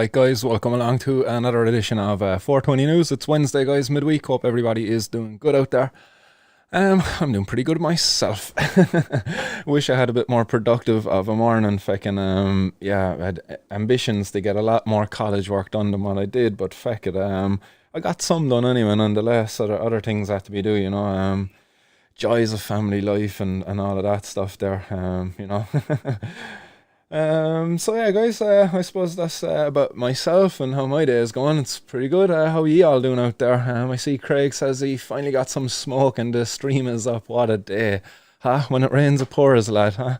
Alright guys, welcome along to another edition of 420 News. It's Wednesday guys, midweek. Hope everybody is doing good out there. I'm doing pretty good myself. Wish I had a bit more productive of a morning. I had ambitions to get a lot more college work done than what I did, but feck it, I got some done anyway nonetheless. Other things had to be done, joys of family life and all of that stuff there, So yeah, guys, I suppose that's about myself and how my day is going. It's pretty good. How are ye all doing out there? I see Craig says he finally got some smoke and the stream is up. What a day, huh? When it rains, it pours, lad, huh?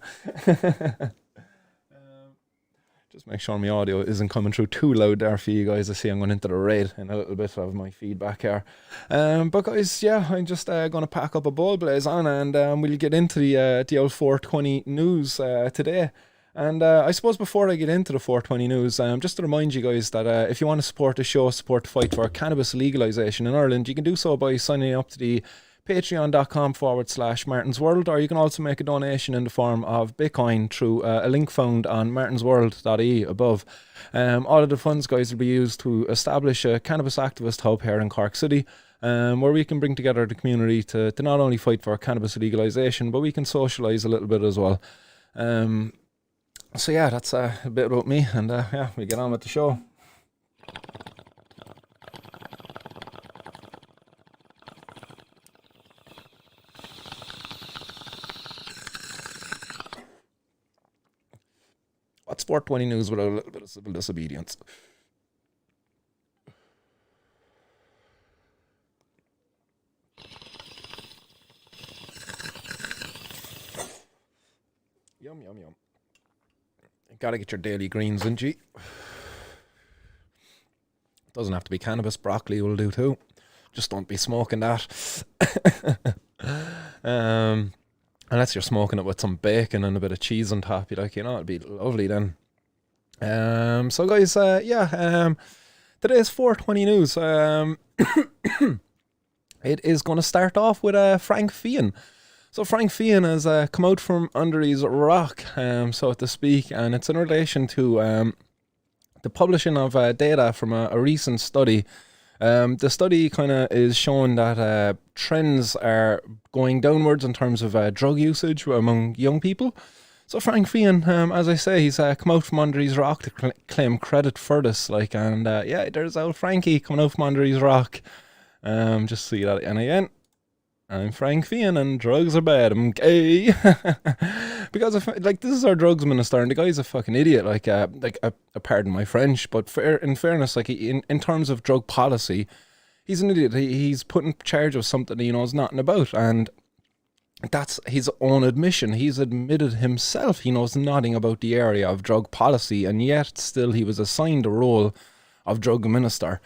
Just make sure my audio isn't coming through too loud there for you guys. I see I'm going into the red in a little bit of my feedback here. But guys, yeah, I'm just going to pack up a bowl blaze on and we'll get into the old 420 news today. And I suppose before I get into the 420 news, just to remind you guys that if you want to support the show, support the fight for cannabis legalisation in Ireland, you can do so by signing up to the patreon.com/MartinsWorld, or you can also make a donation in the form of Bitcoin through a link found on martinsworld.ie above. All of the funds, guys, will be used to establish a cannabis activist hub here in Cork City, where we can bring together the community to not only fight for cannabis legalisation, but we can socialise a little bit as well. So yeah, that's a bit about me, and yeah, we get on with the show. What's 420 news without a little bit of civil disobedience? Yum, yum, yum. Gotta get your daily greens in, G. Doesn't have to be cannabis, broccoli will do too. Just don't be smoking that. Unless you're smoking it with some bacon and a bit of cheese on top, it'd be lovely then. So guys, today's 420 news. It is going to start off with Frank Feighan. So Frank Feighan has come out from under his rock, so to speak, and it's in relation to the publishing of data from a recent study. The study kind of is showing that trends are going downwards in terms of drug usage among young people. So Frank Feighan, as I say, he's come out from under his rock to claim credit for this. There's old Frankie coming out from under his rock. Just see that, and again, I'm Frank Feighan and drugs are bad. I'm gay. Because this is our drugs minister and the guy's a fucking idiot. Pardon my French, but in fairness, in terms of drug policy, he's an idiot. He's put in charge of something he knows nothing about, and that's his own admission. He's admitted himself he knows nothing about the area of drug policy, and yet still he was assigned the role of drug minister.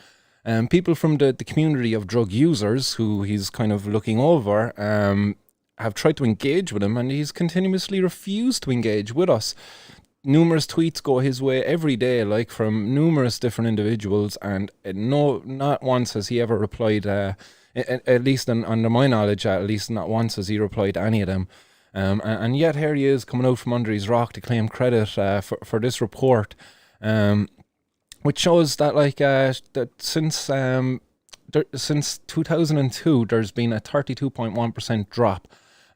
People from the community of drug users who he's kind of looking over have tried to engage with him, and he's continuously refused to engage with us. Numerous tweets go his way every day, from numerous different individuals, and not once has he ever replied, at least under my knowledge, at least not once has he replied to any of them. And yet here he is coming out from under his rock to claim credit for this report. Which shows that that since 2002, there's been a 32.1% drop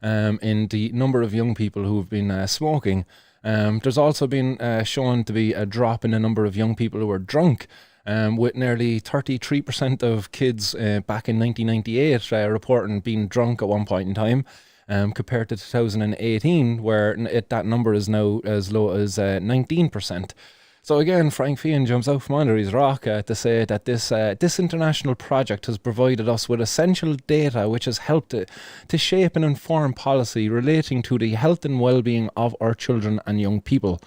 in the number of young people who have been smoking. There's also been shown to be a drop in the number of young people who are drunk, with nearly 33% of kids back in 1998 reporting being drunk at one point in time, compared to 2018, where that number is now as low as 19%. So again, Frank Feighan jumps out from under his rock to say that this international project has provided us with essential data which has helped to shape and inform policy relating to the health and well-being of our children and young people.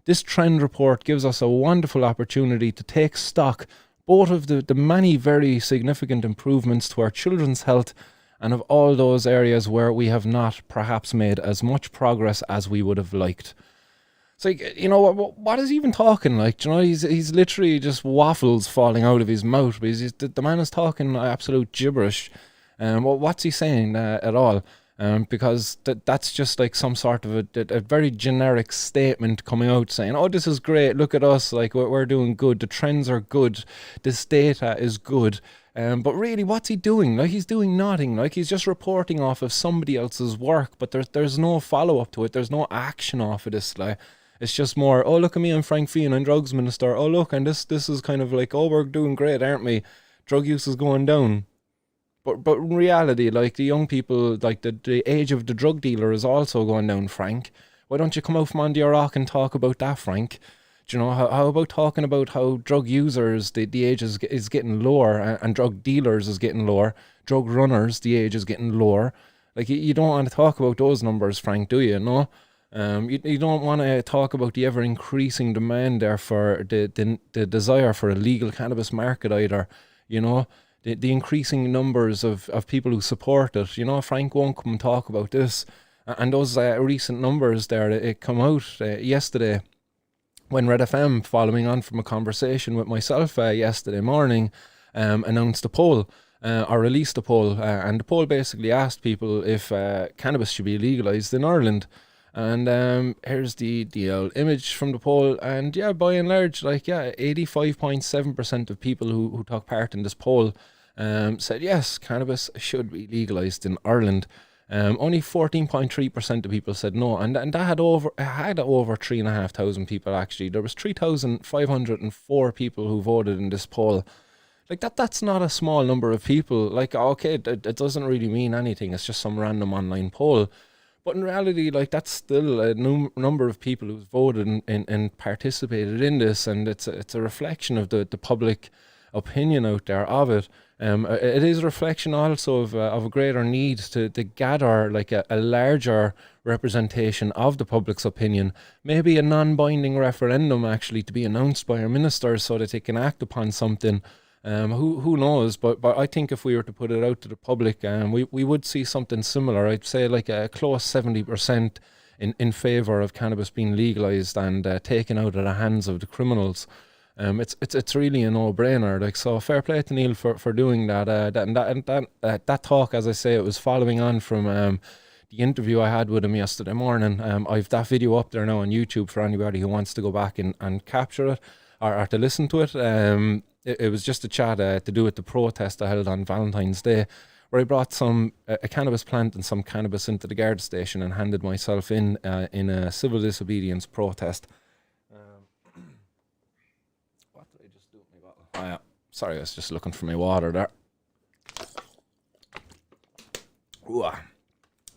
This trend report gives us a wonderful opportunity to take stock both of the many very significant improvements to our children's health and of all those areas where we have not perhaps made as much progress as we would have liked. It's what is he even talking like? He's literally just waffles falling out of his mouth. Because the man is talking absolute gibberish. What's he saying at all? because that's just like some sort of a very generic statement coming out saying, oh, this is great, look at us, like we're doing good, the trends are good, this data is good. But really, what's he doing? Like, he's doing nothing. Like, he's just reporting off of somebody else's work, but there's no follow-up to it. There's no action off of this. Like, it's just more, oh, look at me, I'm Frank Feighan, I'm drugs minister. Oh, look, and this is kind of like, oh, we're doing great, aren't we? Drug use is going down. But in reality, like, the young people, like, the age of the drug dealer is also going down, Frank. Why don't you come out from under your rock and talk about that, Frank? Do you know, how about talking about how drug users, the age is getting lower, and drug dealers is getting lower, drug runners, the age is getting lower. Like, you don't want to talk about those numbers, Frank, do you? No? You don't want to talk about the ever increasing demand there for the desire for a legal cannabis market either, you know? The increasing numbers of people who support it. You know, Frank won't come and talk about this. And those recent numbers there, it come out yesterday when Red FM, following on from a conversation with myself yesterday morning, announced a poll, or released a poll. And the poll basically asked people if cannabis should be legalised in Ireland. And here's the image from the poll, and yeah, by and large, like, yeah, 85.7% of people who took part in this poll said yes, cannabis should be legalised in Ireland. Only 14.3% of people said no, and that had over 3,500 people actually. There was 3,504 people who voted in this poll. Like, that's not a small number of people. Like, okay, it doesn't really mean anything. It's just some random online poll. But in reality, like, that's still a number of people who's voted and participated in this, and it's a reflection of the public opinion out there of it. It is a reflection also of a greater need to gather like a larger representation of the public's opinion, maybe a non-binding referendum actually to be announced by our ministers so that they can act upon something. Who knows? But I think if we were to put it out to the public, we would see something similar. I'd say like a close 70% in favour of cannabis being legalised and taken out of the hands of the criminals. It's really a no-brainer. Like, so fair play to Neil for doing that. That talk, as I say, it was following on from the interview I had with him yesterday morning. I've that video up there now on YouTube for anybody who wants to go back and capture it or to listen to it. It was just a chat to do with the protest I held on Valentine's Day, where I brought a cannabis plant and some cannabis into the guard station and handed myself in a civil disobedience protest. What did I just do with my bottle? Oh yeah, sorry, I was just looking for my water there. Ooh.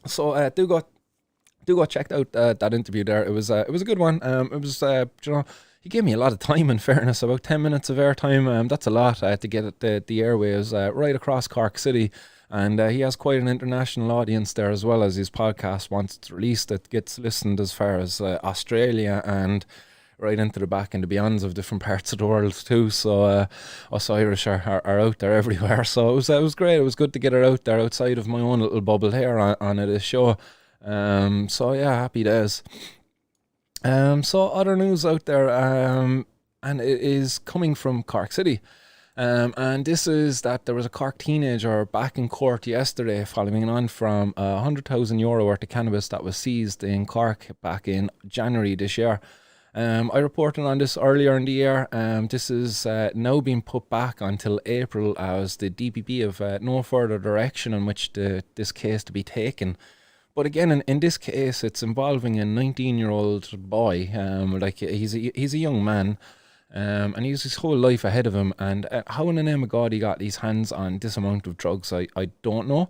So do go check out that interview there. It was a good one. It was you know, he gave me a lot of time, in fairness, about 10 minutes of airtime. That's a lot to get the airwaves right across Cork City. And he has quite an international audience there, as well as his podcast, once it's released, it gets listened as far as Australia and right into the back and the beyonds of different parts of the world too. So us Irish are out there everywhere. So it was great. It was good to get it out there outside of my own little bubble here on this show. So yeah, happy days. So other news out there, and it is coming from Cork City. And this is that there was a Cork teenager back in court yesterday following on from €100,000 worth of cannabis that was seized in Cork back in January this year. I reported on this earlier in the year. This is now being put back until April as the DPP have no further direction on which this case to be taken. But again, in this case, it's involving a 19-year-old boy. Like, he's a young man, and he has his whole life ahead of him. And how in the name of God he got his hands on this amount of drugs, I don't know.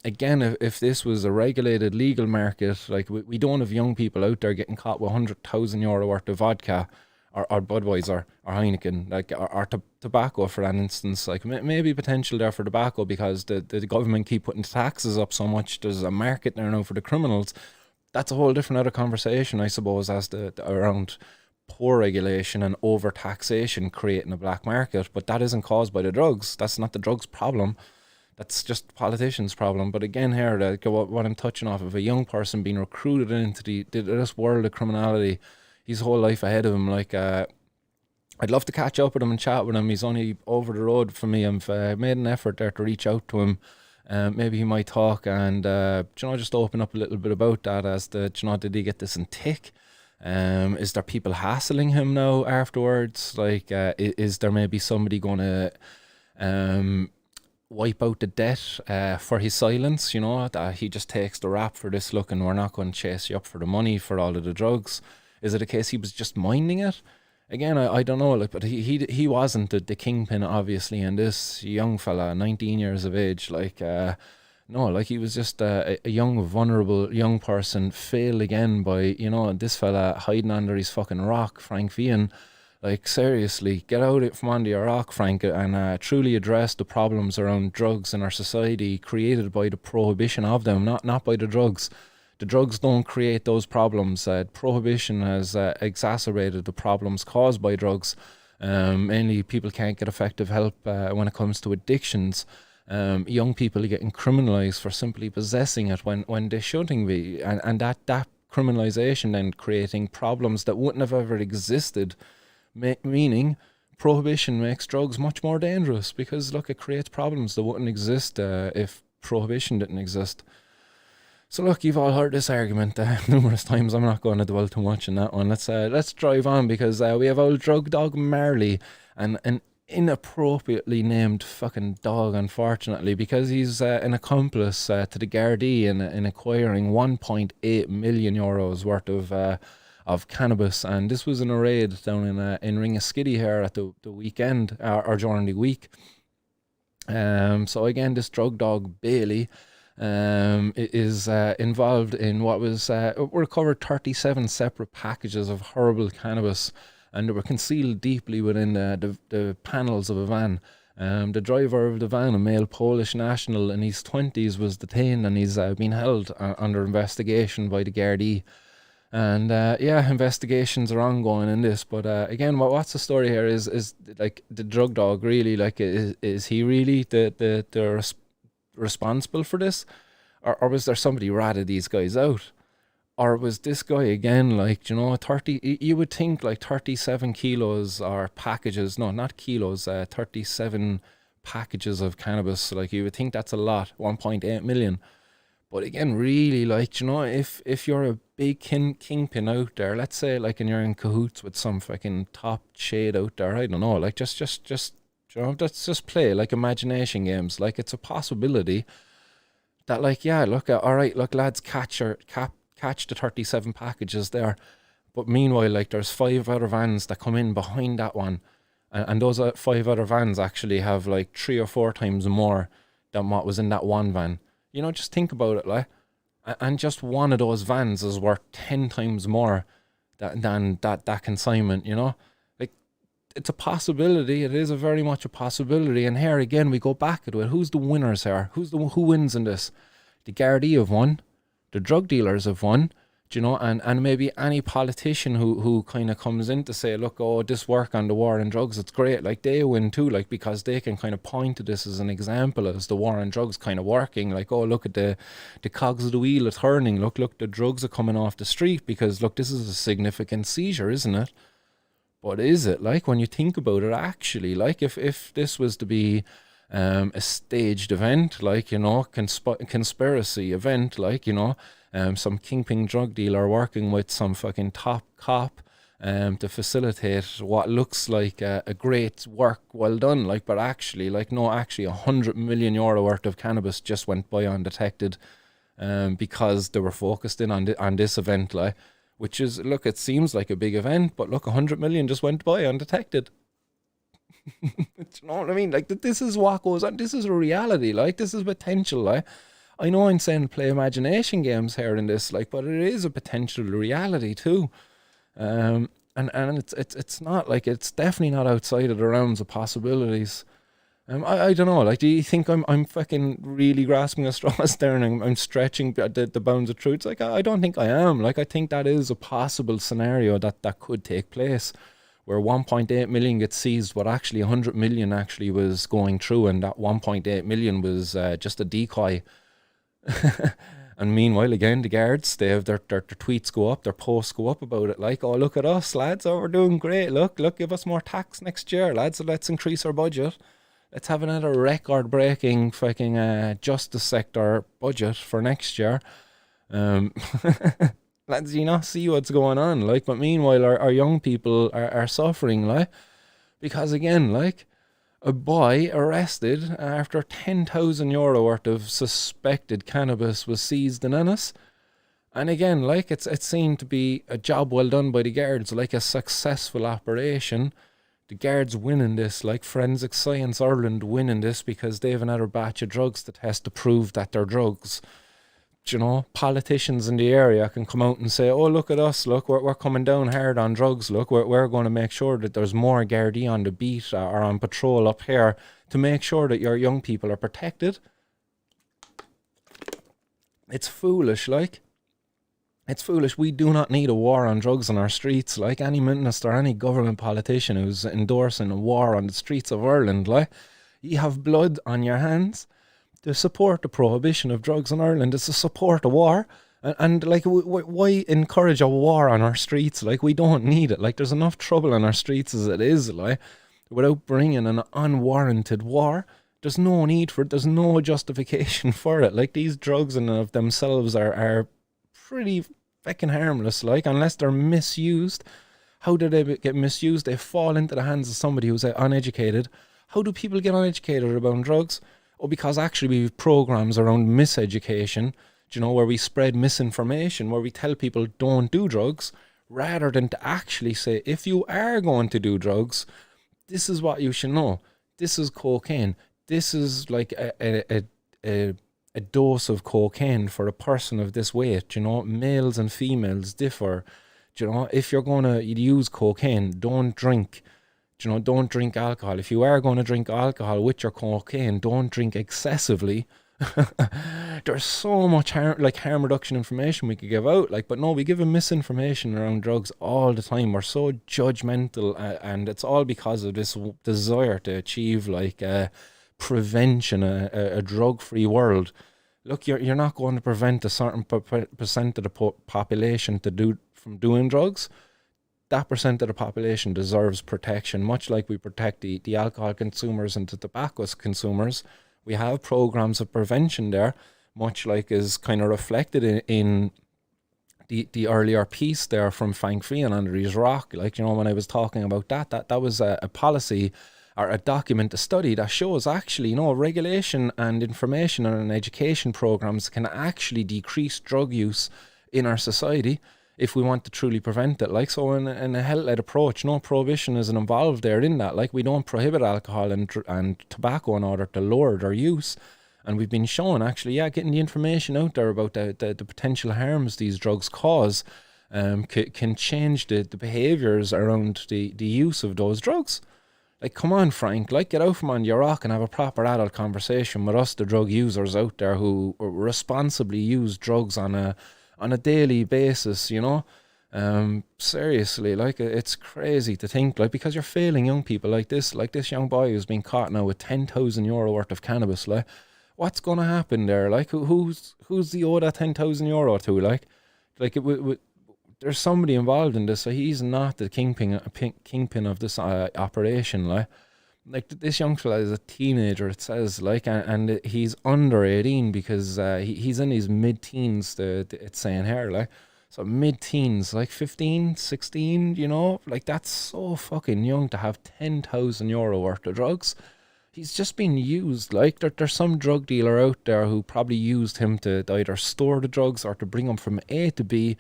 Again, if this was a regulated legal market, like, we don't have young people out there getting caught with €100,000 worth of vodka or Budweiser or Heineken, like, or tobacco, for that instance. Like, maybe potential there for tobacco because the government keep putting taxes up so much. There's a market there now for the criminals. That's a whole different other conversation, I suppose, as around poor regulation and over taxation creating a black market. But that isn't caused by the drugs. That's not the drugs problem. That's just politicians' problem. But again, here, what I'm touching off of, a young person being recruited into this world of criminality, his whole life ahead of him. Like, I'd love to catch up with him and chat with him. He's only over the road from me. I've made an effort there to reach out to him Maybe he might talk and just open up a little bit about that as to did he get this in tick? Is there people hassling him now afterwards? Like, is there maybe somebody going to wipe out the debt for his silence? That he just takes the rap for this. Look, and we're not going to chase you up for the money for all of the drugs. Is it a case he was just minding it? Again, I don't know, like, but he wasn't the kingpin, obviously, and this young fella, 19 years of age, like, no, like, he was just a young, vulnerable young person, failed again by, this fella hiding under his fucking rock, Frank Feighan. Like, seriously, get out from under your rock, Frank, and truly address the problems around drugs in our society created by the prohibition of them, not by the drugs. The drugs don't create those problems. Prohibition has exacerbated the problems caused by drugs. Mainly, people can't get effective help when it comes to addictions. Young people are getting criminalised for simply possessing it when they shouldn't be. And that criminalisation then creating problems that wouldn't have ever existed. Meaning, prohibition makes drugs much more dangerous because, look, it creates problems that wouldn't exist if prohibition didn't exist. So look, you've all heard this argument numerous times. I'm not going to dwell too much on that one. Let's drive on because we have old drug dog Marley, and an inappropriately named fucking dog, unfortunately, because he's an accomplice to the Gardaí in acquiring 1.8 million euros worth of cannabis, and this was in a raid down in Ringaskiddy here at the weekend or during the week. So again, this drug dog Bailey is involved in what was recovered 37 separate packages of herbal cannabis, and they were concealed deeply within the panels of a van. The driver of the van, a male Polish national in his 20s, was detained, and he's been held under investigation by the Gardaí. And investigations are ongoing in this. But again, what's the story here is like the drug dog really, like, is he really the responsible for this, or was there somebody ratted these guys out, or was this guy again, like, 30, you would think like 37 kilos or packages, no, not kilos, 37 packages of cannabis, like, you would think that's a lot, 1.8 million. But again, really, like, if you're a big kingpin out there, let's say, like, and you're in cahoots with some fucking top shade out there, I don't know, like, just let's just play like imagination games. Like, it's a possibility that, like, yeah, look, all right, look, lads, catch the 37 packages there. But meanwhile, like, there's 5 other vans that come in behind that one, and those 5 other vans actually have like 3 or 4 times more than what was in that one van. Just think about it, like, and just one of those vans is worth 10 times more than that consignment. Like, it's a possibility. It is a very much a possibility. And here again, we go back to it. Who's the winners here? Who wins in this? The Gardaí have won. The drug dealers have won. And maybe any politician who kind of comes in to say, look, this work on the war on drugs, it's great. Like, they win too, like, because they can kind of point to this as an example as the war on drugs kind of working. Like, look at the cogs of the wheel are turning. Look, the drugs are coming off the street because, look, this is a significant seizure, isn't it? But is it? Like, when you think about it, actually, like, if this was to be a staged event, like, conspiracy event, like, some kingpin drug dealer working with some fucking top cop to facilitate what looks like a great work well done, like, but actually, like, no, actually 100 million euro worth of cannabis just went by undetected because they were focused in on this event, like, which is, look, it seems like a big event, but look, 100 million just went by undetected. You know what I mean? Like, this is what goes on. This is a reality. Like, this is potential. Like, I know I'm saying play imagination games here in this, like, but it is a potential reality too. And it's not, like, it's definitely not outside of the realms of possibilities. I don't know. Like, do you think I'm fucking really grasping at straws there and I'm stretching the bounds of truth? It's like, I don't think I am. Like, I think that is a possible scenario that could take place, where 1.8 million gets seized, but actually 100 million actually was going through, and that 1.8 million was just a decoy. And meanwhile, again, the guards, they have their tweets go up, their posts go up about it, like, look at us, lads, we're doing great, look, give us more tax next year, lads, let's increase our budget. Let's have another record-breaking fucking justice sector budget for next year. Um, lads, you not see what's going on, like, but meanwhile our young people are suffering, like, because again, like, a boy arrested after €10,000 worth of suspected cannabis was seized in Ennis. And again, like, it seemed to be a job well done by the guards, like a successful operation. The guards winning this, like Forensic Science Ireland winning this because they have another batch of drugs to test to prove that they're drugs. You know, politicians in the area can come out and say, oh, look at us, look, we're coming down hard on drugs, look, we're going to make sure that there's more Gardaí on the beat or on patrol up here to make sure that your young people are protected. It's foolish, like. It's foolish. We do not need a war on drugs on our streets. Like, any minister, any government politician who's endorsing a war on the streets of Ireland, like, you have blood on your hands. To support the prohibition of drugs in Ireland is to support a war. And like, why encourage a war on our streets? Like, we don't need it. Like, there's enough trouble on our streets as it is, like, without bringing an unwarranted war. There's no need for it. There's no justification for it. Like, these drugs in and of themselves are pretty fucking harmless, like, unless they're misused. How do they get misused? They fall into the hands of somebody who's uneducated. How do people get uneducated about drugs? Oh, because actually we have programs around miseducation, you know, where we spread misinformation, where we tell people don't do drugs, rather than to actually say, if you are going to do drugs, this is what you should know. This is cocaine. This is like a dose of cocaine for a person of this weight. You know, males and females differ. You know, if you're going to use cocaine, don't drink. You know, don't drink alcohol. If you are going to drink alcohol with your cocaine, don't drink excessively. There's so much harm reduction information we could give out, like, but no, we give misinformation around drugs all the time. We're so judgmental, and it's all because of this desire to achieve like prevention, a drug-free world. Look, you're not going to prevent a certain percent of the population from doing drugs. That percent of the population deserves protection, much like we protect the alcohol consumers and the tobacco consumers. We have programs of prevention there, much like is kind of reflected in the earlier piece there from Feighan under his rock. Like, you know, when I was talking about that was a policy or a document, a study that shows actually, you know, regulation and information and education programs can actually decrease drug use in our society if we want to truly prevent it. Like, so in a health-led approach, no prohibition isn't involved there in that. Like, we don't prohibit alcohol and tobacco in order to lower their use. And we've been shown actually, getting the information out there about the potential harms these drugs cause can change the behaviours around the use of those drugs. Like, come on, Frank, like, get out from on your rock and have a proper adult conversation with us, the drug users out there who responsibly use drugs on a daily basis, you know. Seriously, like, it's crazy to think, like, because you're failing young people like this young boy who's been caught now with €10,000 worth of cannabis. Like, what's going to happen there? Like, who's the owe that €10,000 to? Like there's somebody involved in this, so he's not the kingpin of this operation. Like this young fella is a teenager, it says, like, and he's under 18 because he's in his mid-teens. It's saying here, like, so mid-teens, like 15, 16, you know, like, that's so fucking young to have €10,000 worth of drugs. He's just been used. Like, there's some drug dealer out there who probably used him to either store the drugs or to bring them from A to B,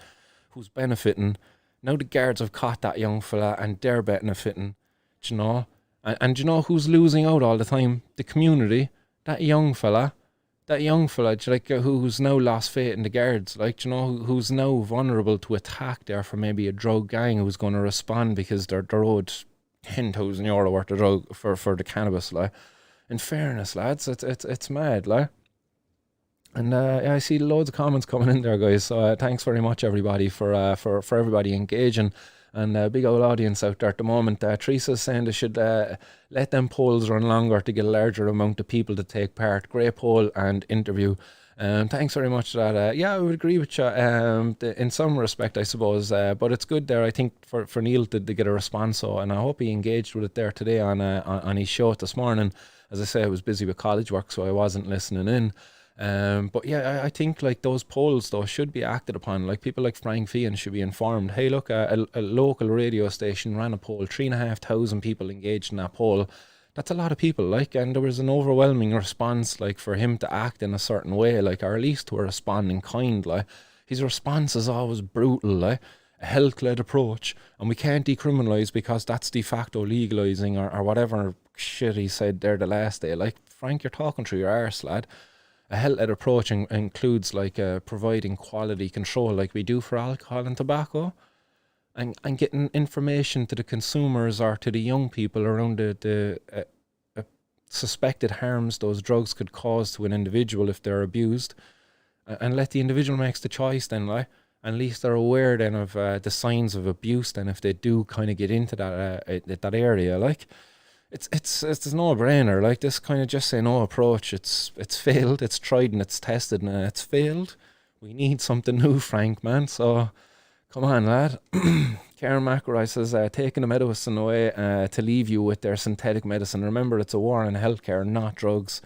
who's benefiting. Now the guards have caught that young fella and they're benefiting, you know. And you know who's losing out all the time? The community. That young fella, like, who's now lost faith in the guards, like, you know, who's now vulnerable to attack there for maybe a drug gang who's going to respond because they're owed €10,000 worth of drug for the cannabis. Like, in fairness, lads, it's mad, like. And I see loads of comments coming in there, guys. So thanks very much, everybody, for everybody engaging. And a big old audience out there at the moment. Teresa's saying they should let them polls run longer to get a larger amount of people to take part. Great poll and interview. Thanks very much for that. Yeah, I would agree with you in some respect, I suppose. But it's good there, I think, for Neil to get a response. So, and I hope he engaged with it there today on his show this morning. as I say, I was busy with college work, so I wasn't listening in. But yeah, I think like those polls though should be acted upon. Like people like Frank Feighan should be informed. Hey, look, a local radio station ran a poll, 3,500 people engaged in that poll. That's a lot of people, like, and there was an overwhelming response, like, for him to act in a certain way, like, or at least to respond in kind, like. His response is always brutal, like, a health-led approach, and we can't decriminalise because that's de facto legalising, or whatever shit he said there the last day. Like, Frank, you're talking through your arse, lad. A health-led approach includes, like, providing quality control, like we do for alcohol and tobacco, and getting information to the consumers or to the young people around the suspected harms those drugs could cause to an individual if they're abused, and let the individual makes the choice then, like, at least they're aware then of the signs of abuse then if they do kind of get into that area, like. It's a no-brainer, like, this kind of just say no approach. It's failed, it's tried and it's tested and it's failed. We need something new, Frank, man, so come on, lad. Karen McElroy says, taking the medicine away to leave you with their synthetic medicine. Remember, it's a war on healthcare, not drugs.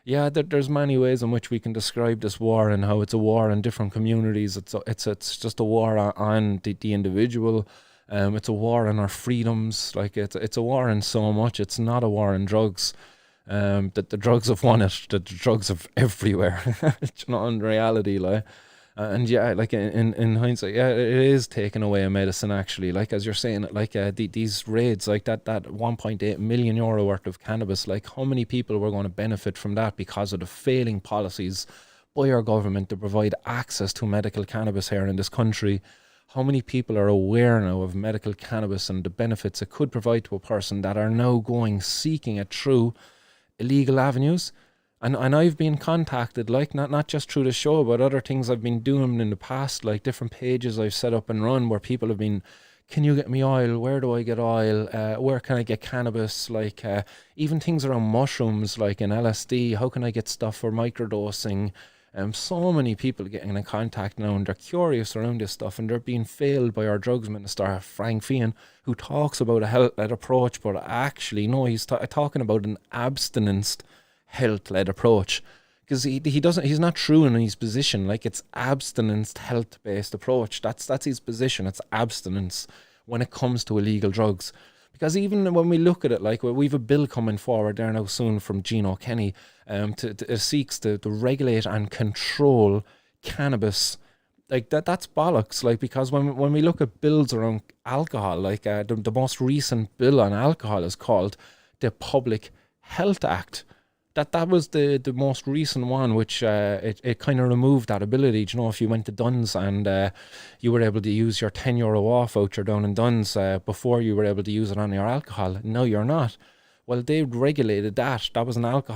Yeah, there's many ways in which we can describe this war and how it's a war in different communities. It's just a war on the individual. It's a war on our freedoms. Like, it's a war in so much. It's not a war on drugs. That the drugs have won it. That the drugs are everywhere. It's not in reality, like. And yeah, like in hindsight, yeah, it is taking away a medicine, actually. Like, as you're saying, like, these raids, like that 1.8 million euro worth of cannabis, like, how many people were going to benefit from that because of the failing policies by our government to provide access to medical cannabis here in this country? How many people are aware now of medical cannabis and the benefits it could provide to a person that are now going seeking it through illegal avenues? And I've been contacted, like, not just through the show, but other things I've been doing in the past, like different pages I've set up and run where people have been, can you get me oil? Where do I get oil? Where can I get cannabis? Like, even things around mushrooms, like in LSD, how can I get stuff for microdosing? So many people getting in contact now, and they're curious around this stuff, and they're being failed by our drugs minister, Frank Feighan, who talks about a health-led approach, but actually, no, he's talking about an abstinence health-led approach, because he's not true in his position. Like, it's abstinence health-based approach. That's his position. It's abstinence when it comes to illegal drugs. Because even when we look at it, like, we've a bill coming forward there now soon from Gino Kenny, it seeks to regulate and control cannabis. Like, that's bollocks. Like, because when we look at bills around alcohol, like, the most recent bill on alcohol is called the Public Health Act. That was the most recent one, which it kind of removed that ability. You know, if you went to Dunn's and you were able to use your €10 off voucher down in Dunn's before you were able to use it on your alcohol, now you're not. Well, they regulated that. That was an alcohol